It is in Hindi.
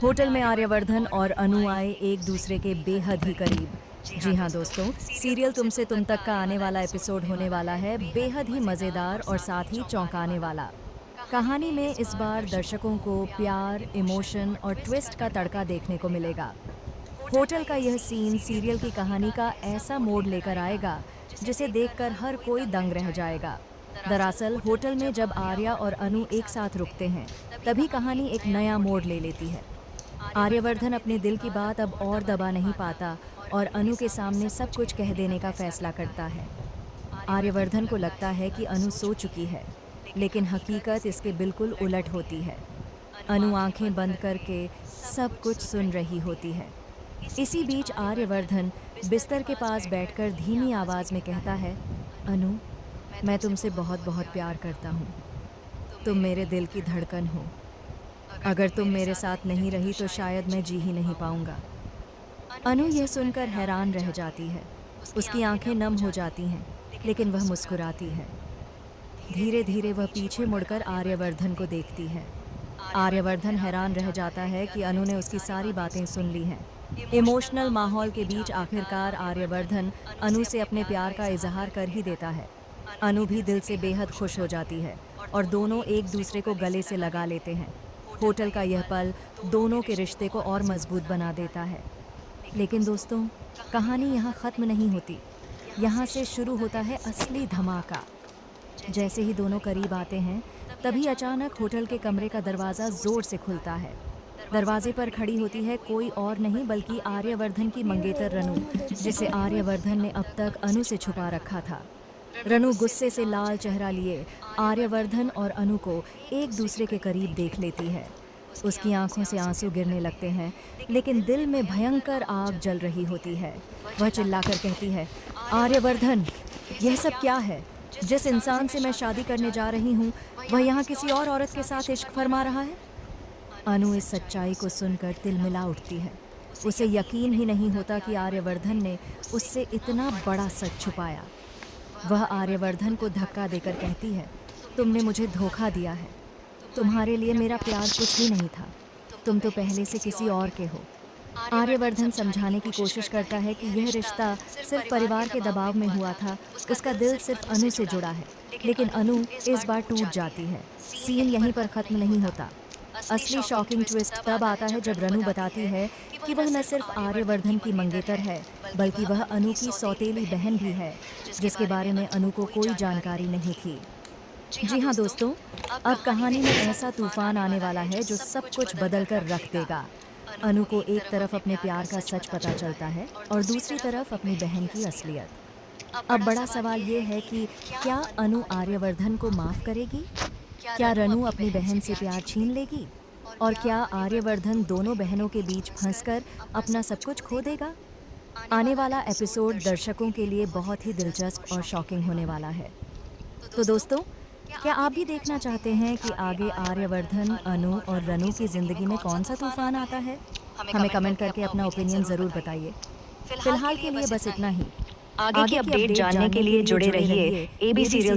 होटल में आर्यवर्धन और अनु आए एक दूसरे के बेहद ही करीब। जी हाँ दोस्तों, सीरियल तुमसे तुम तक का आने वाला एपिसोड होने वाला है बेहद ही मज़ेदार और साथ ही चौंकाने वाला। कहानी में इस बार दर्शकों को प्यार, इमोशन और ट्विस्ट का तड़का देखने को मिलेगा। होटल का यह सीन सीरियल की कहानी का ऐसा मोड़ लेकर आएगा जिसे देखकर हर कोई दंग रह जाएगा। दरअसल होटल में जब आर्या और अनु एक साथ रुकते हैं तभी कहानी एक नया मोड़ ले लेती है। आर्यवर्धन अपने दिल की बात अब और दबा नहीं पाता और अनु के सामने सब कुछ कह देने का फैसला करता है। आर्यवर्धन को लगता है कि अनु सो चुकी है, लेकिन हकीकत इसके बिल्कुल उलट होती है। अनु आंखें बंद करके सब कुछ सुन रही होती है। इसी बीच आर्यवर्धन बिस्तर के पास बैठकर धीमी आवाज़ में कहता है, अनु, मैं तुमसे बहुत बहुत प्यार करता हूँ। तुम मेरे दिल की धड़कन हो। अगर तुम मेरे साथ नहीं रही तो शायद मैं जी ही नहीं पाऊंगा। अनु यह सुनकर हैरान रह जाती है। उसकी आंखें नम हो जाती हैं, लेकिन वह मुस्कुराती है। धीरे धीरे वह पीछे मुड़कर आर्यवर्धन को देखती है। आर्यवर्धन हैरान रह जाता है कि अनु ने उसकी सारी बातें सुन ली हैं। इमोशनल माहौल के बीच आखिरकार आर्यवर्धन अनु से अपने प्यार का इजहार कर ही देता है। अनु भी दिल से बेहद खुश हो जाती है और दोनों एक दूसरे को गले से लगा लेते हैं। होटल का यह पल दोनों के रिश्ते को और मजबूत बना देता है। लेकिन दोस्तों, कहानी यहाँ ख़त्म नहीं होती। यहाँ से शुरू होता है असली धमाका। जैसे ही दोनों करीब आते हैं तभी अचानक होटल के कमरे का दरवाज़ा ज़ोर से खुलता है। दरवाजे पर खड़ी होती है कोई और नहीं बल्कि आर्यवर्धन की मंगेतर रनु, जिसे आर्यवर्धन ने अब तक अनु से छुपा रखा था। रनु गुस्से से लाल चेहरा लिए आर्यवर्धन और अनु को एक दूसरे के करीब देख लेती है। उसकी आंखों से आंसू गिरने लगते हैं, लेकिन दिल में भयंकर आग जल रही होती है। वह चिल्लाकर कहती है, आर्यवर्धन, यह सब क्या है? जिस इंसान से मैं शादी करने जा रही हूँ वह यहाँ किसी और औरत के साथ इश्क फरमा रहा है। अनु इस सच्चाई को सुनकर तिलमिला उठती है। उसे यकीन ही नहीं होता कि आर्यवर्धन ने उससे इतना बड़ा सच छुपाया। वह आर्यवर्धन को धक्का देकर कहती है, तुमने मुझे धोखा दिया है। तुम्हारे लिए मेरा प्यार कुछ भी नहीं था। तुम तो पहले से किसी और के हो। आर्यवर्धन समझाने की कोशिश करता है कि यह रिश्ता सिर्फ परिवार के दबाव में हुआ था। उसका दिल सिर्फ अनु से जुड़ा है। लेकिन अनु इस बार टूट जाती है। सीन यहीं पर ख़त्म नहीं होता। असली शॉकिंग ट्विस्ट तब आता है जब रनु बताती है कि वह न सिर्फ आर्यवर्धन की मंगेतर है बल्कि वह अनु की सौतेली बहन भी है, जिसके बारे में अनु को कोई जानकारी नहीं थी। जी हाँ दोस्तों, अब कहानी में ऐसा तूफान आने वाला है जो सब कुछ बदल कर रख देगा। अनु को एक तरफ अपने प्यार का सच पता चलता है और दूसरी तरफ अपनी बहन की असलियत। अब बड़ा सवाल ये है कि क्या अनु आर्यवर्धन को माफ़ करेगी? क्या रनु अपनी बहन से प्यार छीन लेगी? और क्या आर्यवर्धन दोनों बहनों के बीच फंसकर अपना सब कुछ खो देगा? आने वाला एपिसोड दर्शकों के लिए बहुत ही दिलचस्प और शॉकिंग होने वाला है। तो दोस्तों, क्या आप भी देखना चाहते हैं कि आगे आर्यवर्धन, अनु और रनु की ज़िंदगी में कौन सा तूफान आता है? हमें कमेंट करके अपना ओपिनियन ज़रूर बताइए। फिलहाल के लिए बस इतना ही। आगे की अपडेट जानने के लिए जुड़े रहिए एबी सीरियल।